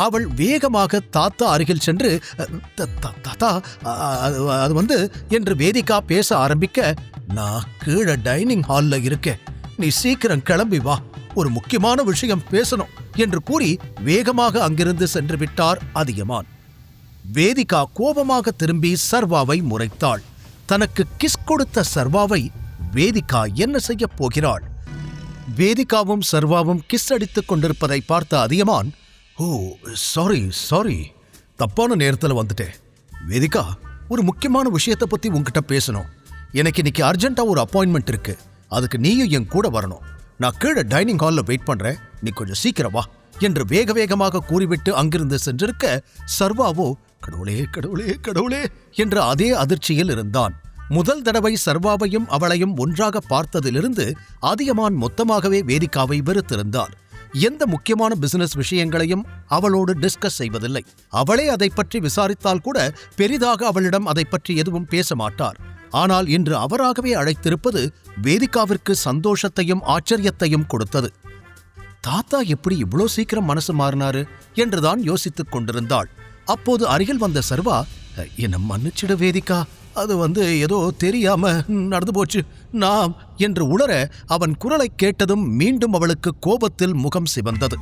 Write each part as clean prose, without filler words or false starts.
அவள் வேகமாக தாத்தா அருகில் சென்று, தாத்தா அது என்று வேதிகா பேச ஆரம்பிக்க, நான் கீழே டைனிங் ஹால்ல இருக்கேன், நீ சீக்கிரம் கிளம்பி வா, ஒரு முக்கியமான விஷயம் பேசணும் என்று கூறி வேகமாக அங்கிருந்து சென்று விட்டார் அதியமான். வேதிகா கோபமாக திரும்பி சர்வாவை முறைத்தாள். தனக்கு கிஸ் கொடுத்த சர்வாவை வேதிகா என்ன செய்ய போகிறாள்? வேதிகாவும் சர்வாவும் கிஸ் அடித்துக் கொண்டிருப்பதை பார்த்த அதியமான், ஓ சாரி, தப்பான நேரத்தில் வந்துட்டேன். வேதிகா, ஒரு முக்கியமான விஷயத்தை பத்தி உன்கிட்ட பேசணும். எனக்கு இன்னைக்கு அர்ஜென்ட்டா ஒரு அப்பாயின்மெண்ட் இருக்கு, அதுக்கு நீயும் என் கூட வரணும். நான் கீழே டைனிங் ஹாலில் வெயிட் பண்றேன், நீ கொஞ்சம் சீக்கிரம் வா என்று வேக வேகமாக கூறிவிட்டு அங்கிருந்து சென்றிருக்க, சர்வாவோ கடவுளே கடவுளே கடவுளே என்ற அதே அதிர்ச்சியில் இருந்தான். முதல் தடவை சர்வாவையும் அவளையும் ஒன்றாக பார்த்ததிலிருந்து அதியமான் மொத்தமாகவே வேதிகாவை வெறுத்திருந்தார். எந்த முக்கியமான பிசினஸ் விஷயங்களையும் அவளோடு டிஸ்கஸ் செய்வதில்லை. அவளே அதை பற்றி விசாரித்தால் கூட பெரிதாக அவளிடம் அதை பற்றி எதுவும் பேச மாட்டார். ஆனால் இன்று அவராகவே அழைத்திருப்பது வேதிகாவிற்கு சந்தோஷத்தையும் ஆச்சரியத்தையும் கொடுத்தது. தாத்தா எப்படி இவ்வளோ சீக்கிரம் மனசு மாறினாரு என்றுதான் யோசித்துக் கொண்டிருந்தாள். அப்போது அருகில் வந்த சர்வா, என்ன மன்னிச்சிட வேதிகா, அது ஏதோ தெரியாம நடந்து போச்சு நாம் என்று உளர, அவன் குரலை கேட்டதும் மீண்டும் அவளுக்கு கோபத்தில் முகம் சிவந்தது.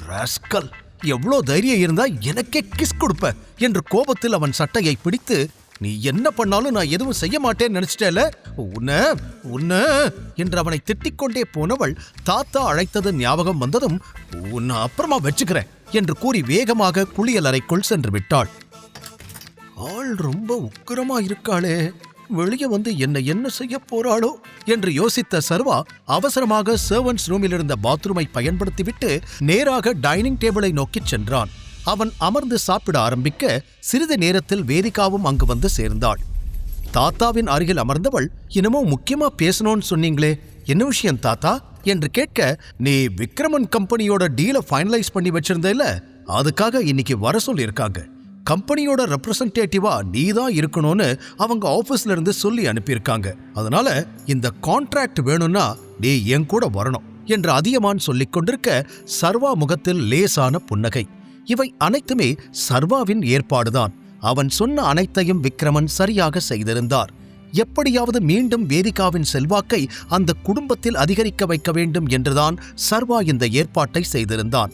ராஸ்கல், எவ்வளோ தைரியம் இருந்தா எனக்கே கிஸ் கொடுப்ப என்று கோபத்தில் அவன் சட்டையை பிடித்து, நீ என்ன பண்ணாலும் நான் எதுவும் செய்ய மாட்டேன்னு நினைச்சிட்டேல, உன்ன என்று அவனை திட்டிக்கொண்டே போனவள் தாத்தா அழைத்தது ஞாபகம் வந்ததும், உன்னை அப்புறமா வச்சுக்கிறேன் என்று கூறி வேகமாக குளியலறைக்குள் சென்று விட்டாள். ஆள் ரொம்ப உக்கிரமா இருக்காளே, வெளியே என்ன செய்ய போறாளோ என்று யோசித்த சர்வா அவசரமாக சர்வன்ட்ஸ் ரூமில் இருந்த பாத்ரூமை பயன்படுத்திவிட்டு நேராக டைனிங் டேபிளை நோக்கிச் சென்றான். அவன் அமர்ந்து சாப்பிட ஆரம்பிக்க சிறிது நேரத்தில் வேதிகாவும் அங்கு வந்து சேர்ந்தாள். தாத்தாவின் அருகில் அமர்ந்தவள், என்னமோ முக்கியமா பேசணும்னு சொன்னீங்களே, என்ன விஷயம் தாத்தா என்று கேட்க, நீ விக்ரமன் கம்பெனியோட டீலை ஃபைனலைஸ் பண்ணி வச்சிருந்தேல, அதுக்காக இன்னைக்கு வர சொல்லியிருக்காங்க. கம்பெனியோட ரெப்ரசன்டேட்டிவா நீதான் இருக்கணும்னு அவங்க ஆபீஸ்ல இருந்து சொல்லி அனுப்பியிருக்காங்க. அதனால இந்த கான்ட்ராக்ட் வேணும்னா நீ என் கூட வரணும் என்று அதியமான் சொல்லிக் கொண்டிருக்க, சர்வா முகத்தில் லேசான புன்னகை. இவை அனைத்துமே சர்வாவின் ஏற்பாடுதான். அவன் சொன்ன அனைத்தையும் விக்ரமன் சரியாக செய்திருந்தார். எப்படியாவது மீண்டும் வேதிகாவின் செல்வாக்கை அந்த குடும்பத்தில் அதிகரிக்க வைக்க வேண்டும் என்றுதான் சர்வா இந்த ஏற்பாட்டை செய்திருந்தான்.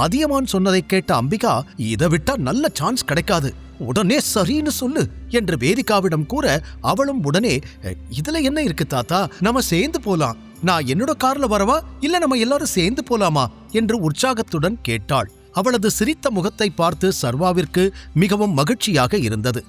அதியமான் சொன்னதை கேட்ட அம்பிகா, இதை விட்டா நல்ல சான்ஸ் கிடைக்காது, உடனே சரின்னு சொல்லு என்று வேதிகாவிடம் கூற, அவளும் உடனே, இதுல என்ன இருக்கு தாத்தா, நம்ம சேர்ந்து போலாம், நான் என்னோட கார்ல வரவா இல்ல நம்ம எல்லாரும் சேர்ந்து போலாமா என்று உற்சாகத்துடன் கேட்டாள். அவளது சிரித்த முகத்தை பார்த்து சர்வாவிற்கு மிகவும் மகிழ்ச்சியாக இருந்தது.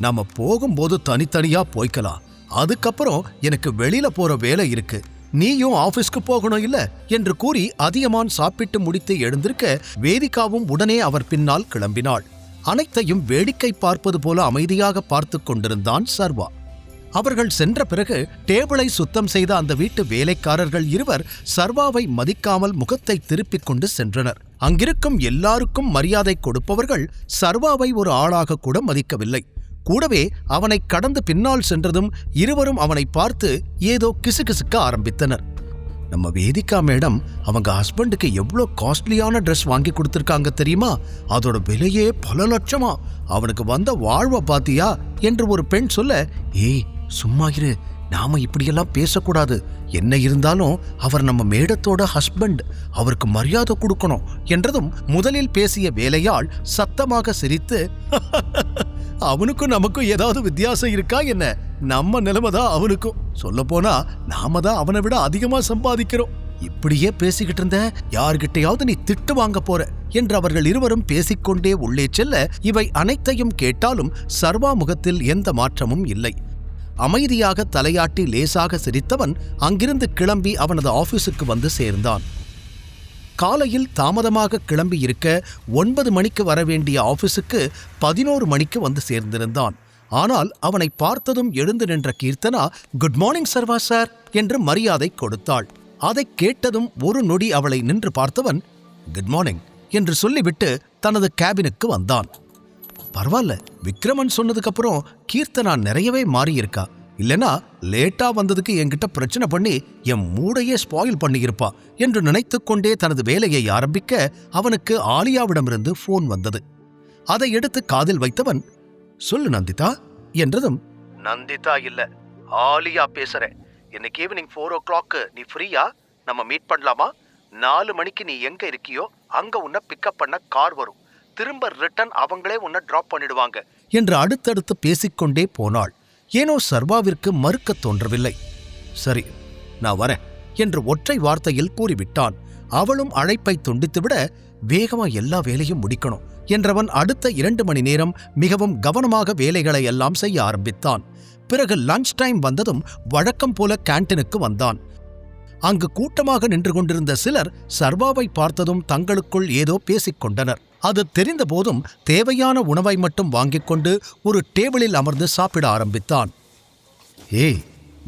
நாம போகும்போது தனித்தனியா போய்க்கலாம், அதுக்கப்புறம் எனக்கு வெளியில போற வேலை இருக்கு, நீயும் ஆபீஸ்க்கு போகணும் இல்ல என்று கூறி அதியமான் சாப்பிட்டு முடித்து எழுந்திருக்க, வேதிகாவும் உடனே அவர் பின்னால் கிளம்பினாள். அனைத்தையும் வேடிக்கை பார்ப்பது போல அமைதியாக பார்த்து கொண்டிருந்தான் சர்வா. அவர்கள் சென்ற பிறகு டேபிளை சுத்தம் செய்த அந்த வீட்டு வேலைக்காரர்கள் இருவர் சர்வாவை மதிக்காமல் முகத்தை திருப்பிக் கொண்டு சென்றனர். அங்கிருக்கும் எல்லாருக்கும் மரியாதை கொடுப்பவர்கள் சர்வாவை ஒரு ஆளாக கூட மதிக்கவில்லை. கூடவே அவனை கடந்து பின்னால் சென்றதும் இருவரும் அவனை பார்த்து ஏதோ கிசுகிசுக்க ஆரம்பித்தனர். நம்ம வேதிகா மேடம் அவங்க ஹஸ்பண்டுக்கு எவ்வளோ காஸ்ட்லியான ட்ரெஸ் வாங்கி கொடுத்துருக்காங்க தெரியுமா, அதோட விலையே பல லட்சமா, அவனுக்கு வந்த வாழ்வை பாத்தியா என்று ஒரு பெண் சொல்ல, ஏய் சும்மா இரு, நாம இப்படியெல்லாம் பேசக்கூடாது, என்ன இருந்தாலும் அவர் நம்ம மேடத்தோட ஹஸ்பண்ட், அவருக்கு மரியாதை கொடுக்கணும் என்றதும் முதலில் பேசிய வேலையாள் சத்தமாக சிரித்து, அவனுக்கும் நமக்கும் ஏதாவது வித்தியாசம் இருக்கா என்ன, நம்ம நிலைமைதான் அவனுக்கும், சொல்ல போனா நாம தான் அவனை விட அதிகமா சம்பாதிக்கிறோம், இப்படியே பேசிக்கிட்டு இருந்த யார்கிட்டையாவது நீ திட்டு வாங்க போற என்று அவர்கள் இருவரும் பேசிக்கொண்டே உள்ளே செல்ல, இவை அனைத்தையும் கேட்டாலும் சர்வா முகத்தில் எந்த மாற்றமும் இல்லை. அமைதியாக தலையாட்டி லேசாக சிரித்தவன் அங்கிருந்து கிளம்பி அவனது ஆபீஸுக்கு வந்து சேர்ந்தான். காலையில் தாமதமாக கிளம்பி இருக்க 9 மணிக்கு வரவேண்டிய ஆபீஸுக்கு 11 மணிக்கு வந்து சேர்ந்திருந்தான். ஆனால் அவனை பார்த்ததும் எழுந்து நின்ற கீர்த்தனா, குட் மார்னிங் சர்வா சார் என்று மரியாதை கொடுத்தாள். அதை கேட்டதும் ஒரு நொடி அவளை நின்று பார்த்தவன், குட் மார்னிங் என்று சொல்லிவிட்டு தனது கேபினுக்கு வந்தான். பரவாயில்ல, விக்ரமன் சொன்னதுக்கு அப்புறம் கீர்த்தனா நிறையவே மாறியிருக்கா, இல்லனா லேட்டா வந்ததுக்கு என்கிட்ட பிரச்சனை பண்ணி என் மூடையே ஸ்பாயில் பண்ணியிருப்பா என்று நினைத்துக் கொண்டே தனது வேலையை ஆரம்பிக்க அவனுக்கு ஆலியாவிடமிருந்து போன் வந்தது. அதை எடுத்து காதில் வைத்தவன், சொல்லு நந்திதா என்றதும், நந்திதா இல்ல, ஆலியா பேசுறேன். இன்னைக்கு ஈவினிங் 4 o'clock நீ ஃப்ரீயா? நம்ம மீட் பண்ணலாமா? 4 மணிக்கு நீ எங்க இருக்கியோ அங்க உன்னை பிக்கப் பண்ண கார் வரும். திரும்ப ரிட்டர்ன் அவங்களே உன்னை டிராப் பண்ணிடுவாங்க என்று அடுத்தடுத்து பேசிக்கொண்டே போனாள். ஏனோ சர்வாவிற்கு மறுக்க தோன்றவில்லை. சரி, நான் வரேன் என்று ஒற்றை வார்த்தையில் கூறிவிட்டான். அவளும் அழைப்பை துண்டித்துவிட, வேகமா எல்லா வேலையும் முடிக்கணும் என்றவன் அடுத்த 2 மணி நேரம் மிகவும் கவனமாக வேலைகளை எல்லாம் செய்ய ஆரம்பித்தான். பிறகு லஞ்ச் டைம் வந்ததும் வழக்கம் போல கேண்டீனுக்கு வந்தான். அங்கு கூட்டமாக நின்று கொண்டிருந்த சிலர் சர்வாவை பார்த்ததும் தங்களுக்குள் ஏதோ பேசிக்கொண்டனர். அது தெரிந்த போதும் தேவையான உணவை மட்டும் வாங்கிக் கொண்டு ஒரு டேபிளில் அமர்ந்து சாப்பிட ஆரம்பித்தான். ஏய்,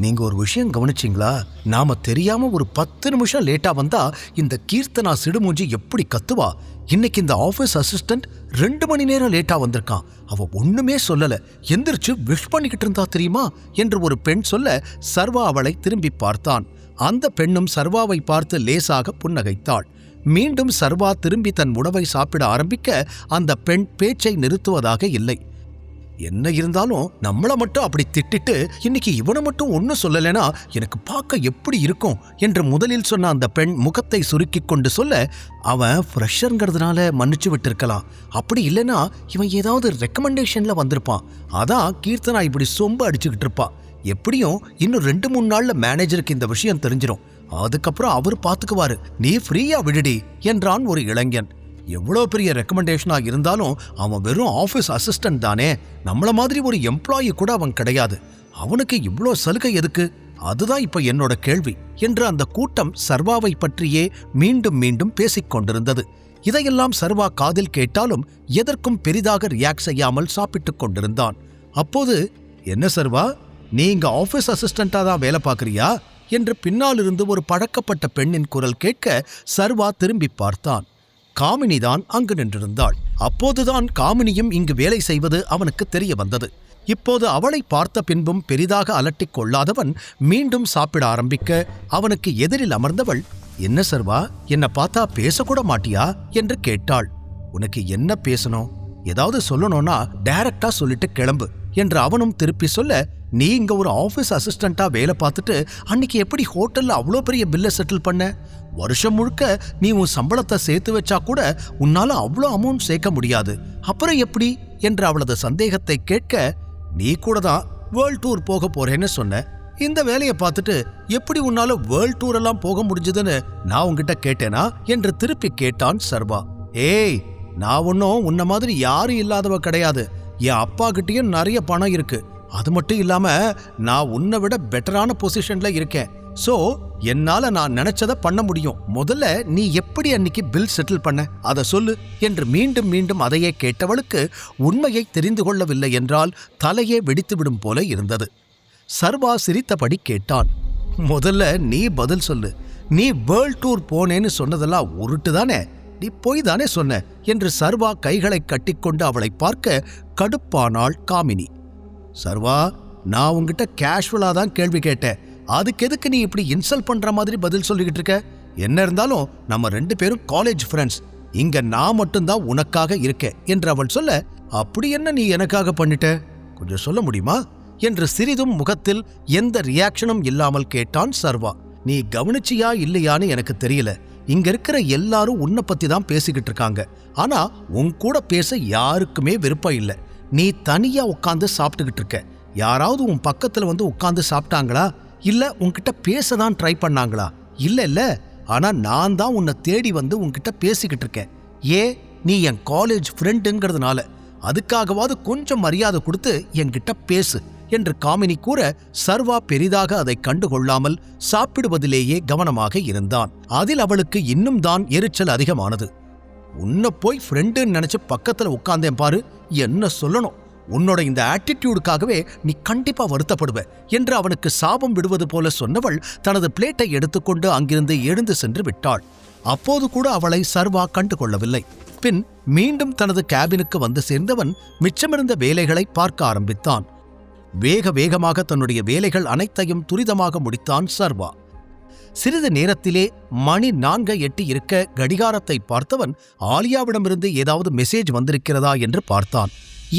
நீங்க ஒரு விஷயம் கவனிச்சிங்களா? நாம தெரியாம ஒரு 10 நிமிஷம் லேட்டா வந்தா இந்த கீர்த்தனா சிடுமூஞ்சி எப்படி கத்துவா? இன்னைக்கு இந்த ஆபீஸ் அசிஸ்டன்ட் 2 மணி நேரம் லேட்டா வந்திருக்கான். அவ ஒண்ணுமே சொல்லல, எந்திரிச்சு விஷ் பண்ணிக்கிட்டு இருந்தா தெரியுமா என்று ஒரு பெண் சொல்ல சர்வா அவளை திரும்பி பார்த்தான். அந்த பெண்ணும் சர்வாவை பார்த்து லேசாக புன்னகைத்தாள். மீண்டும் சர்வா திரும்பி தன் உணவை சாப்பிட ஆரம்பிக்க அந்த பெண் பேச்சை நிறுத்துவதாக இல்லை. என்ன இருந்தாலும் நம்மள மட்டும் அப்படி திட்டிட்டு இன்னைக்கு இவனை மட்டும் ஒன்னும் சொல்லலைனா எனக்கு பார்க்க எப்படி இருக்கும் என்று முதலில் சொன்ன அந்த பெண் முகத்தை சுருக்கிக் கொண்டு சொல்ல, அவன் ஃப்ரெஷருங்கிறதுனால மன்னிச்சு விட்டு அப்படி இல்லைனா இவன் ஏதாவது ரெக்கமெண்டேஷன்ல வந்திருப்பான். அதான் கீர்த்தனா இப்படி சொம்ப அடிச்சுக்கிட்டு இருப்பா. எப்படியும் இன்னும் 2-3 நாள்ல மேனேஜருக்கு இந்த விஷயம் தெரிஞ்சிடும். அதுக்கப்புறம் அவர் பார்த்துக்குவாரு, நீ ஃப்ரீயா விடுடி என்றான் ஒரு இளைஞன். எவ்வளோ பெரிய ரெக்கமெண்டேஷனா இருந்தாலும் அவன் வெறும் ஆஃபீஸ் அசிஸ்டன்ட் தானே, நம்மள மாதிரி ஒரு எம்ப்ளாயி கூட அவன் கிடையாது. அவனுக்கு இவ்வளோ சலுகை எதுக்கு? அதுதான் இப்ப என்னோட கேள்வி என்று அந்த கூட்டம் சர்வாவை பற்றியே மீண்டும் மீண்டும் பேசிக் கொண்டிருந்தது. இதையெல்லாம் சர்வா காதில் கேட்டாலும் எதற்கும் பெரிதாக ரியாக்ட் செய்யாமல் சாப்பிட்டுக் கொண்டிருந்தான். அப்போது, என்ன சர்வா, நீ இங்க ஆஃபீஸ் அசிஸ்டண்டா தான் வேலை பார்க்கறியா என்று பின்னாலிருந்து ஒரு பழக்கப்பட்ட பெண்ணின் குரல் கேட்க சர்வா திரும்பி பார்த்தான். காமினிதான் அங்கு நின்றிருந்தாள். அப்போதுதான் காமினியும் இங்கு வேலை செய்வது அவனுக்கு தெரிய வந்தது. இப்போது அவளை பார்த்த பின்பும் பெரிதாக அலட்டிக் கொள்ளாதவன் மீண்டும் சாப்பிட ஆரம்பிக்க அவனுக்கு எதிரில் அமர்ந்தவள், என்ன சர்வா, என்ன பார்த்தா பேசக்கூட மாட்டியா என்று கேட்டாள். உனக்கு என்ன பேசணும்? ஏதாவது சொல்லணும்னா டைரக்டா சொல்லிட்டு கிளம்பு என்று அவனும் திருப்பி சொல்ல, நீ இங்க ஒரு ஆபீஸ் அசிஸ்டண்டா வேலை பார்த்துட்டு அன்னைக்கு எப்படி ஹோட்டல்ல அவ்வளோ பெரிய பில்லை செட்டில் பண்ண? வருஷம் முழுக்க நீ உன் சம்பளத்தை சேர்த்து வச்சா கூட உன்னால அவ்வளோ அமௌண்ட் சேர்க்க முடியாது, அப்புறம் எப்படி என்று அவளது சந்தேகத்தை கேட்க, நீ கூட தான் வேர்ல்ட் டூர் போக போறேன்னு சொன்ன. இந்த வேலையை பார்த்துட்டு எப்படி உன்னால வேர்ல்ட் டூர் எல்லாம் போக முடிஞ்சதுன்னு நான் உன்கிட்ட கேட்டேனா என்று திருப்பி கேட்டான் சர்வா. ஏய், நான் ஒன்னும் உன்ன மாதிரி யாரும் இல்லாதவ கிடையாது. என் அப்பா கிட்டயும் நிறைய பணம் இருக்கு. அது மட்டும் இல்லாம நான் உன்னை விட பெட்டரான பொசிஷன்ல இருக்கேன். சோ என்னால நான் நினைச்சத பண்ண முடியும். முதல்ல நீ எப்படி அன்னைக்கு பில் செட்டில் பண்ண அதை சொல்லு என்று மீண்டும் மீண்டும் அதையே கேட்டவளுக்கு உண்மையை தெரிந்து கொள்ளவில்லை என்றால் தலையே வெடித்துவிடும் போல இருந்தது. சர்வா சிரித்தபடி கேட்டான், முதல்ல நீ பதில் சொல்லு. நீ வேர்ல்ட் டூர் போனேன்னு சொன்னதெல்லாம் உருட்டு தானே? நீ போய் தானே சொன்ன என்று சர்வா கைகளை கட்டிக்கொண்டு அவளை பார்க்க கடுப்பானாள் காமினி. சர்வா, நான் உங்ககிட்ட கேஷுவலா தான் கேள்வி கேட்டேன். அதுக்கு எதுக்கு நீ இப்படி இன்சல்ட் பண்ற மாதிரி பதில் சொல்லிக்கிட்டு இருக்க? என்ன இருந்தாலும் நம்ம 2 பேரும் காலேஜ் ஃப்ரெண்ட்ஸ். இங்க நான் மட்டும்தான் உனக்காக இருக்கேன் என்று அவள் சொல்ல, அப்படி என்ன நீ எனக்காக பண்ணிட்ட? கொஞ்சம் சொல்ல முடியுமா என்று சிறிதும் முகத்தில் எந்த ரியாக்ஷனும் இல்லாமல் கேட்டான் சர்வா. நீ கவனிச்சியா இல்லையான்னு எனக்கு தெரியல. இங்க இருக்கிற எல்லாரும் உன்னை பத்தி தான் பேசிக்கிட்டு இருக்காங்க. ஆனா உன் கூட பேச யாருக்குமே விருப்பம் இல்லை. நீ தனியா உட்காந்து சாப்பிட்டுக்கிட்டு இருக்க. யாராவது உன் பக்கத்துல வந்து உட்காந்து சாப்பிட்டாங்களா? இல்ல உன்கிட்ட பேசதான் ட்ரை பண்ணாங்களா? இல்ல. ஆனா நான் தான் உன்னை தேடி வந்து உன்கிட்ட பேசிக்கிட்டு இருக்கேன். நீ என் காலேஜ் ஃப்ரெண்டுங்கிறதுனால அதுக்காகவாது கொஞ்சம் மரியாதை கொடுத்து என்கிட்ட பேசு என்று காமினி கூற, சர்வா பெரிதாக அதை கண்டுகொள்ளாமல் சாப்பிடுவதிலேயே கவனமாக இருந்தான். அதில் அவளுக்கு இன்னும் தான் எரிச்சல் அதிகமானது. உன்னை போய் ஃப்ரெண்டுன்னு நினைச்சு பக்கத்துல உட்கார்ந்தேன் பாரு, என்ன சொல்லணும்? உன்னோட இந்த ஆட்டிடியூடுக்காகவே நீ கண்டிப்பா வருத்தப்படுவ என்று அவனுக்கு சாபம் விடுவது போல சொன்னவள் தனது பிளேட்டை எடுத்துக்கொண்டு அங்கிருந்து எழுந்து சென்று விட்டாள். அப்போது கூட அவளை சர்வா கண்டுகொள்ளவில்லை. பின் மீண்டும் தனது கேபினுக்கு வந்து சேர்ந்தவன் மிச்சமிருந்த வேலைகளை பார்க்க ஆரம்பித்தான். வேக வேகமாக தன்னுடைய வேலைகள் அனைத்தையும் துரிதமாக முடித்தான் சர்வா. சிறிது நேரத்திலே மணி 4 எட்டி இருக்க கடிகாரத்தை பார்த்தவன் ஆலியாவிடமிருந்து ஏதாவது மெசேஜ் வந்திருக்கிறதா என்று பார்த்தான்.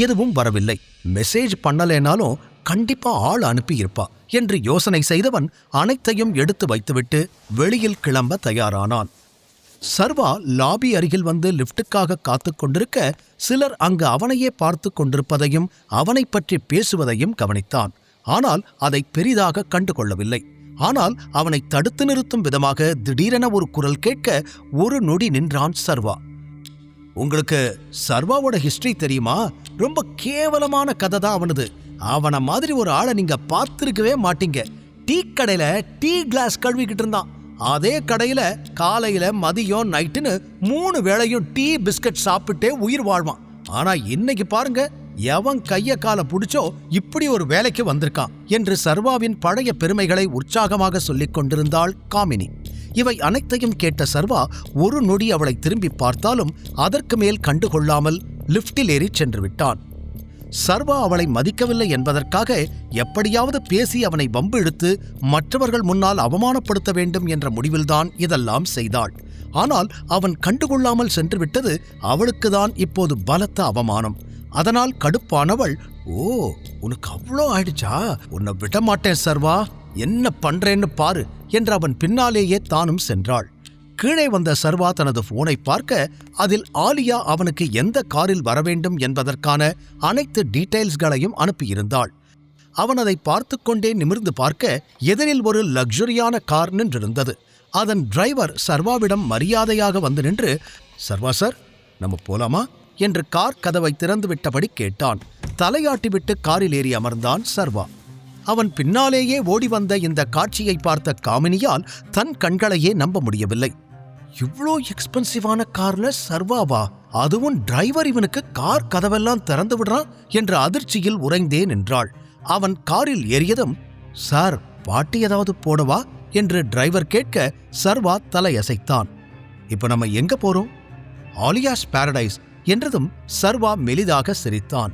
எதுவும் வரவில்லை. மெசேஜ் பண்ணலேனாலும் கண்டிப்பா ஆள் அனுப்பியிருப்பா என்று யோசனை செய்தவன் அனைத்தையும் எடுத்து வைத்துவிட்டு வெளியில் கிளம்ப தயாரானான். சர்வா லாபி அருகில் வந்து லிப்டுக்காக காத்து கொண்டிருக்க சிலர் அங்கு அவனையே பார்த்து கொண்டிருப்பதையும் அவனை பற்றி பேசுவதையும் கவனித்தான். ஆனால் அதை பெரிதாக கண்டுகொள்ளவில்லை. ஆனால் அவனை தடுத்து நிறுத்தும் விதமாக திடீரென ஒரு குரல் கேட்க ஒரு நொடி நின்றான் சர்வா. உங்களுக்கு சர்வாவோட ஹிஸ்டரி தெரியுமா? ரொம்ப கேவலமான கதை தான் அவனது. அவனை மாதிரி ஒரு ஆளை நீங்க பார்த்திருக்கவே மாட்டீங்க. டீ கடையில டீ கிளாஸ் கழுவிக்கிட்டு இருந்தான். அதே கடையில காலையில மதியம் நைட்டுன்னு 3 வேளையும் டீ பிஸ்கட் சாப்பிட்டே உயிர் வாழ்வான். ஆனா இன்னைக்கு பாருங்க, எவன் கைய கால புடிச்சோ இப்படி ஒரு வேலைக்கு வந்திருக்கான் என்று சர்வாவின் பழைய பெருமைகளை உற்சாகமாக சொல்லிக் கொண்டிருந்தாள் காமினி. இவை அனைத்தையும் கேட்ட சர்வா ஒரு நொடி அவளை திரும்பி பார்த்தாலும் அதற்கு மேல் கண்டுகொள்ளாமல் லிப்டில் ஏறி சென்று விட்டான். சர்வா அவளை மதிக்கவில்லை என்பதற்காக எப்படியாவது பேசி அவனை வம்பு இழுத்து மற்றவர்கள் முன்னால் அவமானப்படுத்த வேண்டும் என்ற முடிவில்தான் இதெல்லாம் செய்தாள். ஆனால் அவன் கண்டுகொள்ளாமல் சென்று விட்டது அவளுக்குதான் இப்போது பலத்த அவமானம். அதனால் கடுப்பானவள், ஓ, உனக்கு அவ்வளோ ஆயிடுச்சா? உன்னை விடமாட்டேன் சர்வா, என்ன பண்றேன்னு பாரு என்று அவன் பின்னாலேயே தானும் சென்றாள். கீழே வந்த சர்வா தனது போனை பார்க்க அதில் ஆலியா அவனுக்கு எந்த காரில் வரவேண்டும் என்பதற்கான அனைத்து டீடைல்ஸ்களையும் அனுப்பியிருந்தாள். அவன் அதை பார்த்து கொண்டே நிமிர்ந்து பார்க்க எதிரில் ஒரு லக்ஸுரியான கார் நின்றிருந்தது. அதன் டிரைவர் சர்வாவிடம் மரியாதையாக வந்து நின்று, சர்வா சார், நம்ம போலாமா என்று கார் கதவை திறந்துவிட்டபடி கேட்டான். தலையாட்டிவிட்டு காரில் ஏறி அமர்ந்தான் சர்வா. அவன் பின்னாலேயே ஓடி வந்த இந்த காட்சியை பார்த்த காமினியால் தன் கண்களையே நம்ப முடியவில்லை. இவ்ளோ எக்ஸ்பென்சிவான கார்ல சர்வாவா? அதுவும் டிரைவர் இவனுக்கு கார் கதவெல்லாம் திறந்து விடுறான் என்ற அதிர்ச்சியில் உறைந்தே நின்றாள். அவன் காரில் ஏறியதும், சார், பாட்டு ஏதாவது போடவா என்று டிரைவர் கேட்க சர்வா தலையசைத்தான். இப்ப நம்ம எங்க போறோம்? ஆலியாஸ் பாரடைஸ் என்றதும் சர்வா மெலிதாக சிரித்தான்.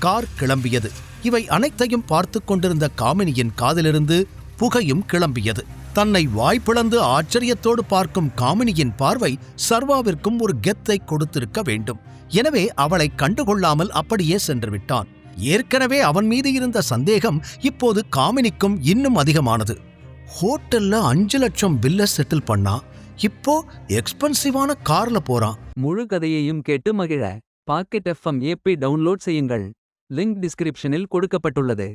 கார் கிளம்பியது. இவை அனைத்தையும் பார்த்து கொண்டிருந்த காமினியின் காதிலிருந்து புகையும் கிளம்பியது. தன்னை வாய்ப்பிழந்து ஆச்சரியத்தோடு பார்க்கும் காமினியின் பார்வை சர்வாவிற்கும் ஒரு கெத்தை கொடுத்திருக்க வேண்டும். எனவே அவளை கண்டுகொள்ளாமல் அப்படியே சென்று விட்டான். ஏற்கனவே அவன் மீது இருந்த சந்தேகம் இப்போது காமினிக்கும் இன்னும் அதிகமானது. ஹோட்டல்ல 5 லட்சம் பில்ல செட்டில் பண்ணா, இப்போ எக்ஸ்பென்சிவான கார்ல போறான். முழு கதையையும் கேட்டு மகிழ பாக்கெட் FM ஆப்பை டவுன்லோட் செய்யுங்கள். லிங்க் டிஸ்கிரிப்ஷனில் கொடுக்கப்பட்டுள்ளது.